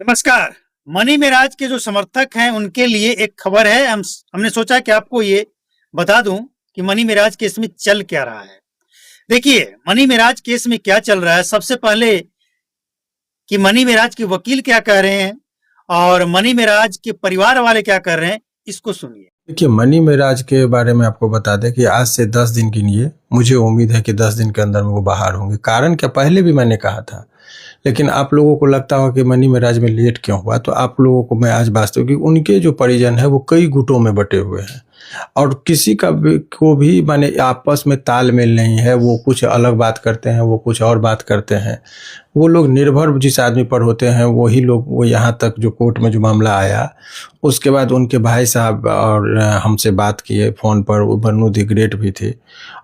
नमस्कार। मनी मेराज के जो समर्थक हैं उनके लिए एक खबर है। हमने सोचा कि आपको ये बता दूं कि मनी मेराज केस में चल क्या रहा है। देखिए, मनी मेराज केस में क्या चल रहा है, सबसे पहले कि मनी मेराज के वकील क्या कह रहे हैं और मनी मेराज के परिवार वाले क्या कर रहे हैं, इसको सुनिए। देखिए, मनी मेराज के बारे में आपको बता दें कि आज से 10 दिन गिनिए। मुझे उम्मीद है कि 10 दिन के अंदर में वो बाहर होंगे। कारण क्या, पहले भी मैंने कहा था, लेकिन आप लोगों को लगता होगा कि मनी मेराज में लेट क्यों हुआ। तो आप लोगों को मैं आज वास्तव कि उनके जो परिजन है वो कई गुटों में बटे हुए हैं और किसी का को भी माने आपस में तालमेल नहीं है। वो कुछ अलग बात करते हैं, वो कुछ और बात करते हैं। वो लोग निर्भर जिस आदमी पर होते हैं वही लोग, वो यहाँ तक जो कोर्ट में जो मामला आया उसके बाद उनके भाई साहब और हमसे बात किए फ़ोन पर। वो बन्नू दी ग्रेट भी थे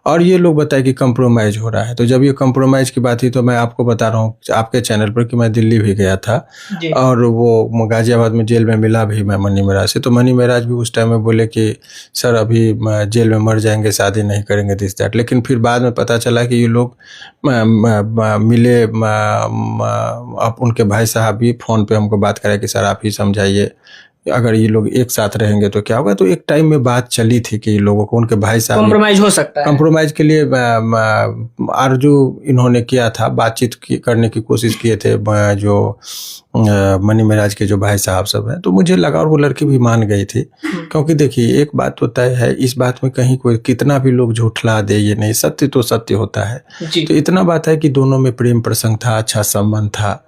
और ये लोग बताए कि कंप्रोमाइज़ हो रहा है। तो जब ये कंप्रोमाइज़ की बात थी तो मैं आपको बता रहा हूँ आपके चैनल पर कि मैं दिल्ली भी गया था और वो गाज़ियाबाद में जेल में मिला भी मैं मनी मेराज से। तो मनी मेराज भी उस टाइम में बोले कि सर अभी जेल में मर जाएंगे, शादी नहीं करेंगे, दिस दैट। लेकिन फिर बाद में पता चला कि ये लोग मिले। अब उनके भाई साहब भी फ़ोन पे हमको बात कराए कि सर आप ही समझाइए, अगर ये लोग एक साथ रहेंगे तो क्या होगा। तो एक टाइम में बात चली थी कि लोगों को उनके भाई साहब कॉम्प्रोमाइज हो सकता है। कॉम्प्रोमाइज़ के लिए आरजू इन्होंने किया था, बातचीत करने की कोशिश किए थे जो मनी मेराज के जो भाई साहब सब हैं। तो मुझे लगा और वो लड़की भी मान गई थी, क्योंकि देखिए एक बात तो तय है, इस बात में कहीं कोई कितना भी लोग झूठला दे, ये नहीं, सत्य तो सत्य होता है। तो इतना बात है कि दोनों में प्रेम प्रसंग था, अच्छा संबंध था।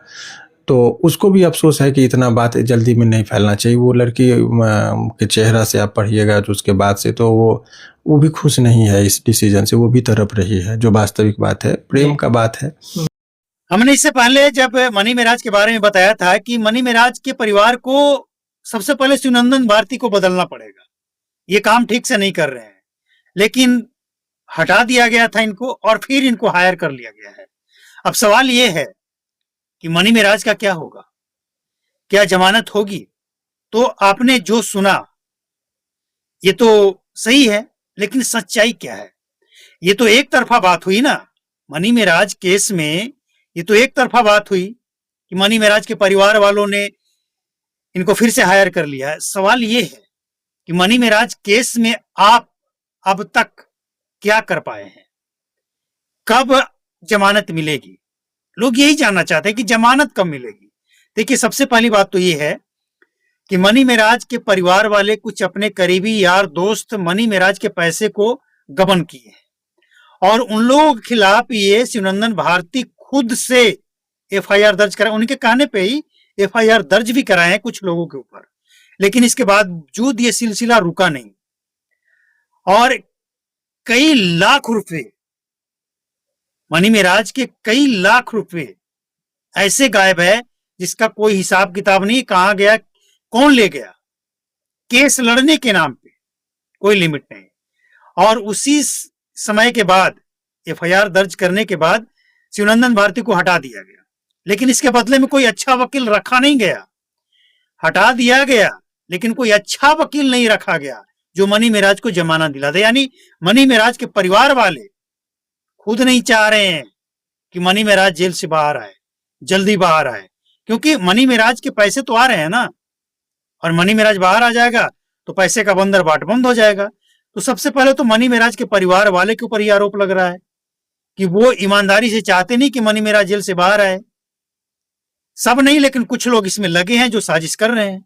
तो उसको भी अफसोस है कि इतना बात जल्दी में नहीं फैलना चाहिए। वो लड़की के चेहरा से आप पढ़िएगा तो उसके बाद से तो वो भी खुश नहीं है इस डिसीजन से, वो भी तड़प रही है। जो वास्तविक बात है, प्रेम का बात है। हमने इससे पहले जब मनी मेराज के बारे में बताया था कि मनी मेराज के परिवार को सबसे पहले सुनंदन भारती को बदलना पड़ेगा, ये काम ठीक से नहीं कर रहे हैं। लेकिन हटा दिया गया था इनको और फिर इनको हायर कर लिया गया है। अब सवाल ये है कि मनी मेराज का क्या होगा, क्या जमानत होगी? तो आपने जो सुना ये तो सही है, लेकिन सच्चाई क्या है? ये तो एक तरफा बात हुई ना। मनी मेराज केस में ये तो एक तरफा बात हुई कि मनी मेराज के परिवार वालों ने इनको फिर से हायर कर लिया है। सवाल ये है कि मनी मेराज केस में आप अब तक क्या कर पाए हैं, कब जमानत मिलेगी? लोग यही जानना चाहते हैं कि जमानत कब मिलेगी। देखिए, सबसे पहली बात तो ये है कि मनी मेराज के परिवार वाले कुछ अपने करीबी यार दोस्त मनी मेराज के पैसे को गबन किए हैं और उन लोगों के खिलाफ ये सुनंदन भारती खुद से एफआईआर दर्ज करा, उनके कहने पे ही एफआईआर दर्ज भी कराए हैं कुछ लोगों के ऊपर। लेकिन इसके बावजूद ये सिलसिला रुका नहीं और कई लाख रुपए, मनी मेराज के कई लाख रुपए ऐसे गायब है जिसका कोई हिसाब किताब नहीं। कहां गया, कौन ले गया? केस लड़ने के नाम पे कोई लिमिट नहीं। और उसी समय के बाद एफआईआर दर्ज करने के बाद सुनंदन भारती को हटा दिया गया, लेकिन इसके बदले में कोई अच्छा वकील रखा नहीं गया। हटा दिया गया लेकिन कोई अच्छा वकील नहीं रखा गया जो मनी मेराज को जमानत दिला दे। यानी मनी मेराज के परिवार वाले खुद नहीं चाह रहे हैं कि मनी मेराज जेल से बाहर आए, जल्दी बाहर आए, क्योंकि मनी मेराज के पैसे तो आ रहे हैं ना, और मनी मेराज बाहर आ जाएगा तो पैसे का बंदर बाट बंद हो जाएगा। तो सबसे पहले तो मनी मेराज के परिवार वाले के ऊपर ही आरोप लग रहा है कि वो ईमानदारी से चाहते नहीं कि मनी मेराज जेल से बाहर आए। सब नहीं, लेकिन कुछ लोग इसमें लगे हैं जो साजिश कर रहे हैं।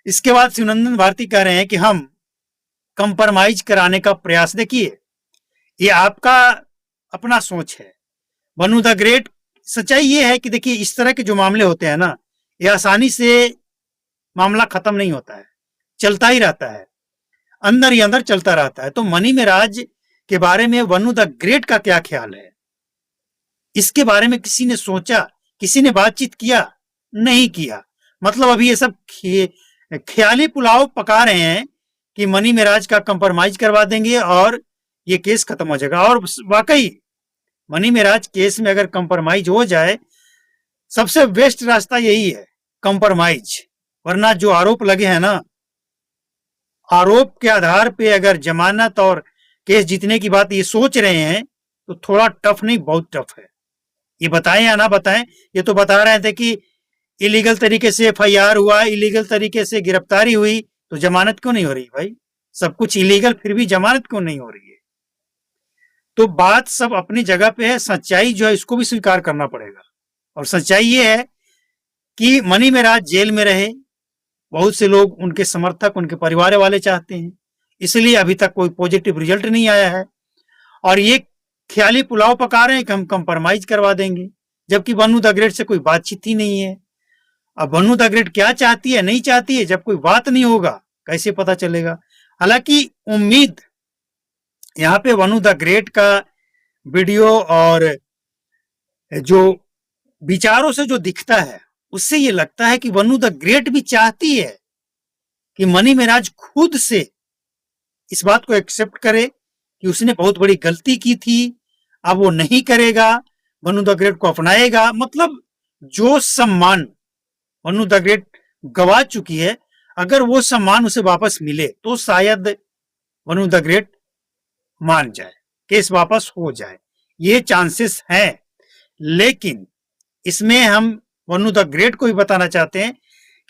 इसके बाद सुनंदन भारती कह रहे हैं कि हम कंप्रोमाइज कराने का प्रयास, देखिए ये आपका अपना सोच है। बन्नू द ग्रेट, सच्चाई ये है कि देखिए इस तरह के जो मामले होते हैं ना, ये आसानी से मामला खत्म नहीं होता है, चलता ही रहता है, अंदर ही अंदर चलता रहता है। तो मनी मेराज के बारे में बन्नू द ग्रेट का क्या ख्याल है, इसके बारे में किसी ने सोचा, किसी ने बातचीत किया? नहीं किया। मतलब अभी ये सब ख्याली पुलाव पका रहे हैं कि मनी मेराज का कंप्रोमाइज करवा देंगे और ये केस खत्म हो जाएगा। और वाकई मनी मेराज केस में अगर कंप्रोमाइज हो जाए, सबसे बेस्ट रास्ता यही है, कंप्रोमाइज। वरना जो आरोप लगे हैं ना, आरोप के आधार पे अगर जमानत और केस जीतने की बात ये सोच रहे हैं तो थोड़ा टफ नहीं, बहुत टफ है। ये बताएं या ना बताएं, ये तो बता रहे थे कि इलीगल तरीके से एफआईआर हुआ, इलीगल तरीके से गिरफ्तारी हुई, तो जमानत क्यों नहीं हो रही भाई? सब कुछ इलीगल, फिर भी जमानत क्यों नहीं हो रही है? तो बात सब अपनी जगह पे है, सच्चाई जो है इसको भी स्वीकार करना पड़ेगा। और सच्चाई ये है कि मनी मेराज जेल में रहे, बहुत से लोग, उनके समर्थक, उनके परिवार वाले चाहते हैं, इसलिए अभी तक कोई पॉजिटिव रिजल्ट नहीं आया है। और ये ख्याली पुलाव पका रहे हैं कि हम कंप्रोमाइज करवा देंगे, जबकि बन्नू द ग्रेट से कोई बातचीत ही नहीं है। अब बन्नू द ग्रेट क्या चाहती है, नहीं चाहती है, जब कोई बात नहीं होगा कैसे पता चलेगा? हालांकि उम्मीद यहाँ पे बन्नू द ग्रेट का वीडियो और जो विचारों से जो दिखता है, उससे ये लगता है कि बन्नू द ग्रेट भी चाहती है कि मनी मेराज खुद से इस बात को एक्सेप्ट करे कि उसने बहुत बड़ी गलती की थी, अब वो नहीं करेगा, बन्नू द ग्रेट को अपनाएगा। मतलब जो सम्मान बन्नू द ग्रेट गवा चुकी है, अगर वो सम्मान उसे वापस मिले तो शायद बन्नू द ग्रेट मान जाए, केस वापस हो जाए, ये चांसेस हैं। लेकिन इसमें हम बन्नू द ग्रेट को भी बताना चाहते हैं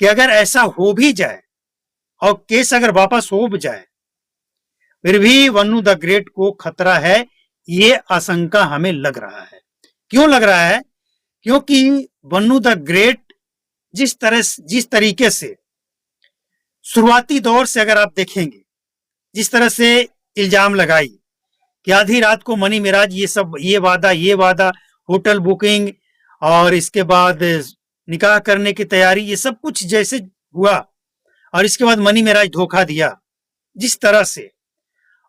कि अगर ऐसा हो भी जाए और केस अगर वापस हो भी जाए, फिर भी बन्नू द ग्रेट को खतरा है, ये आशंका हमें लग रहा है। क्यों लग रहा है? क्योंकि बन्नू द ग्रेट जिस तरीके से शुरुआती दौर से अगर आप देखेंगे, जिस तरह से इल्जाम लगाई कि आधी रात को मनी मेराज ये वादा, होटल बुकिंग और इसके बाद निकाह करने की तैयारी, ये सब कुछ जैसे हुआ, और इसके बाद मनी मेराज धोखा दिया जिस तरह से,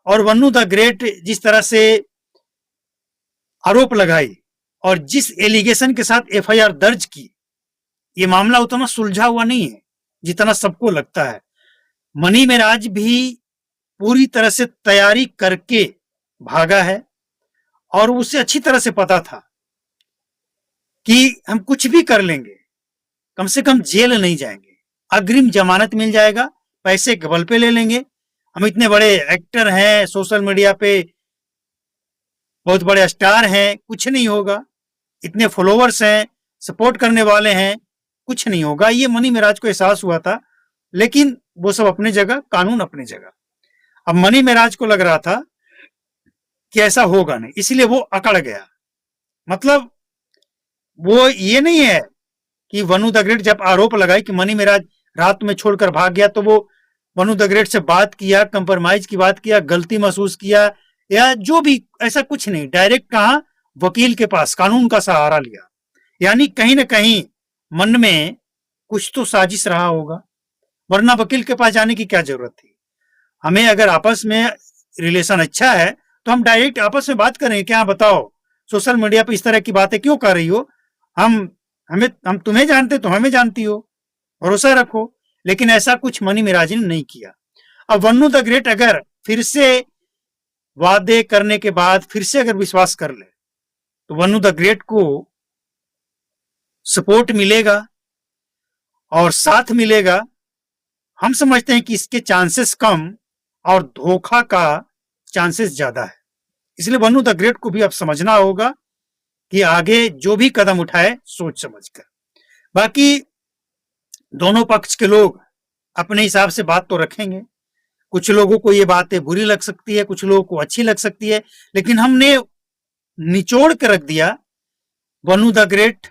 और बन्नू द ग्रेट जिस तरह से आरोप लगाई और जिस एलिगेशन के साथ एफआईआर दर्ज की, ये मामला उतना सुलझा हुआ नहीं है जितना सबको लगता है। मनी मेराज भी पूरी तरह से तैयारी करके भागा है और उसे अच्छी तरह से पता था कि हम कुछ भी कर लेंगे, कम से कम जेल नहीं जाएंगे, अग्रिम जमानत मिल जाएगा, पैसे के बल पे ले लेंगे, हम इतने बड़े एक्टर हैं, सोशल मीडिया पे बहुत बड़े स्टार हैं, कुछ नहीं होगा, इतने फॉलोवर्स हैं, सपोर्ट करने वाले हैं, कुछ नहीं होगा। ये मनी मेराज को एहसास हुआ था, लेकिन वो सब अपनी जगह, कानून अपनी जगह। अब मनी मेराज को लग रहा था कि ऐसा होगा नहीं, इसलिए वो अकड़ गया। मतलब वो ये नहीं है कि बन्नू द ग्रेट जब आरोप लगाई कि मनी मेराज रात में छोड़कर भाग गया, तो वो बन्नू द ग्रेट से बात किया, कंप्रोमाइज की बात किया, गलती महसूस किया, या जो भी, ऐसा कुछ नहीं। डायरेक्ट कहा वकील के पास, कानून का सहारा लिया। यानी कहीं ना कहीं मन में कुछ तो साजिश रहा होगा, वरना वकील के पास जाने की क्या जरूरत थी? हमें अगर आपस में रिलेशन अच्छा है तो हम डायरेक्ट आपस में बात करें, क्या बताओ सोशल मीडिया पे इस तरह की बातें क्यों कर रही हो, हम तुम्हें जानते, तुम हमें जानती हो, भरोसा रखो। लेकिन ऐसा कुछ मनी मेराज ने नहीं किया। अब बन्नू द ग्रेट अगर फिर से वादे करने के बाद फिर से अगर विश्वास कर ले, तो बन्नू द ग्रेट को सपोर्ट मिलेगा और साथ मिलेगा। हम समझते हैं कि इसके चांसेस कम और धोखा का चांसेस ज्यादा है। इसलिए बन्नू द ग्रेट को भी अब समझना होगा कि आगे जो भी कदम उठाए सोच समझकर। बाकी दोनों पक्ष के लोग अपने हिसाब से बात तो रखेंगे, कुछ लोगों को ये बातें बुरी लग सकती है, कुछ लोगों को अच्छी लग सकती है, लेकिन हमने निचोड़ के रख दिया बन्नू द ग्रेट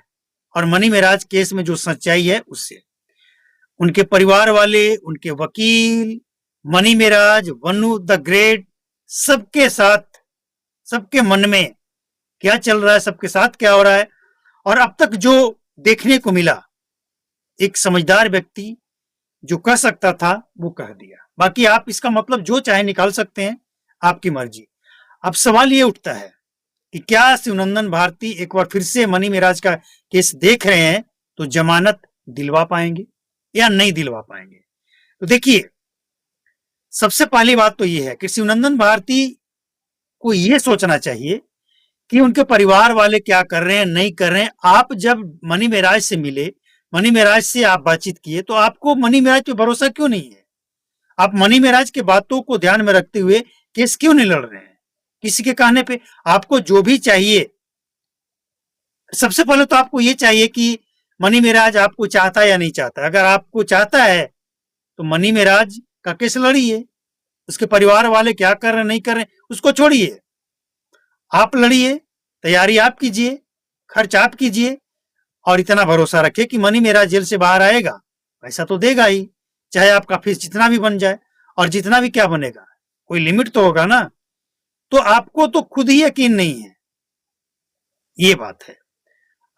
और मनी मेराज केस में जो सच्चाई है उससे। उनके परिवार वाले, उनके वकील, money Meraj, Bannu the great, सबके साथ, सबके मन में क्या चल रहा है, सबके साथ क्या हो रहा है, और अब तक जो देखने को मिला, एक समझदार व्यक्ति जो कह सकता था वो कह दिया। बाकी आप इसका मतलब जो चाहे निकाल सकते हैं, आपकी मर्जी। अब सवाल ये उठता है कि क्या शिवनंदन भारती एक बार फिर से मनी मेराज का केस देख रहे हैं तो जमानत दिलवा पाएंगे या नहीं दिलवा पाएंगे? तो देखिए, सबसे पहली बात तो ये है कि शिवनंदन भारती को ये सोचना चाहिए कि उनके परिवार वाले क्या कर रहे हैं, नहीं कर रहे हैं। आप जब मनी मेराज से मिले, मनी मेराज से आप बातचीत किए, तो आपको मनी मेराज पे भरोसा क्यों नहीं है? आप मनी मेराज के बातों को ध्यान में रखते हुए केस क्यों नहीं लड़ रहे हैं किसी के कहने पे? आपको जो भी चाहिए, सबसे पहले तो आपको ये चाहिए कि मनी मेराज आपको चाहता है या नहीं चाहता। अगर आपको चाहता है तो मनी मेराज का केस लड़िए, उसके परिवार वाले क्या कर रहे हैं नहीं कर रहे हैं उसको छोड़िए, आप लड़िए, तैयारी आप कीजिए, खर्च आप कीजिए और इतना भरोसा रखिए कि मनी मेराज जेल से बाहर आएगा, पैसा तो देगा ही, चाहे आपका फीस जितना भी बन जाए। और जितना भी क्या बनेगा, कोई लिमिट तो होगा ना। तो आपको तो खुद ही यकीन नहीं है, ये बात है।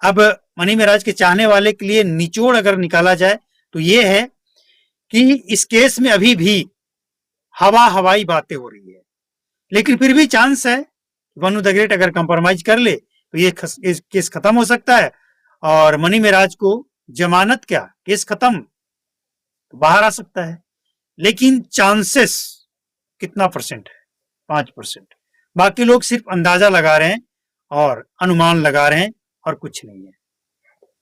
अब मनी मेराज के चाहने वाले के लिए निचोड़ अगर निकाला जाए तो ये है कि इस केस में अभी भी हवाई बातें हो रही है, लेकिन फिर भी चांस है वनु द ग्रेट अगर कंप्रोमाइज कर ले तो ये केस खत्म हो सकता है और मनी मेराज को जमानत क्या, केस खत्म, तो बाहर आ सकता है। लेकिन चांसेस कितना परसेंट है? 5%। बाकी लोग सिर्फ अंदाजा लगा रहे हैं और अनुमान लगा रहे हैं और कुछ नहीं है।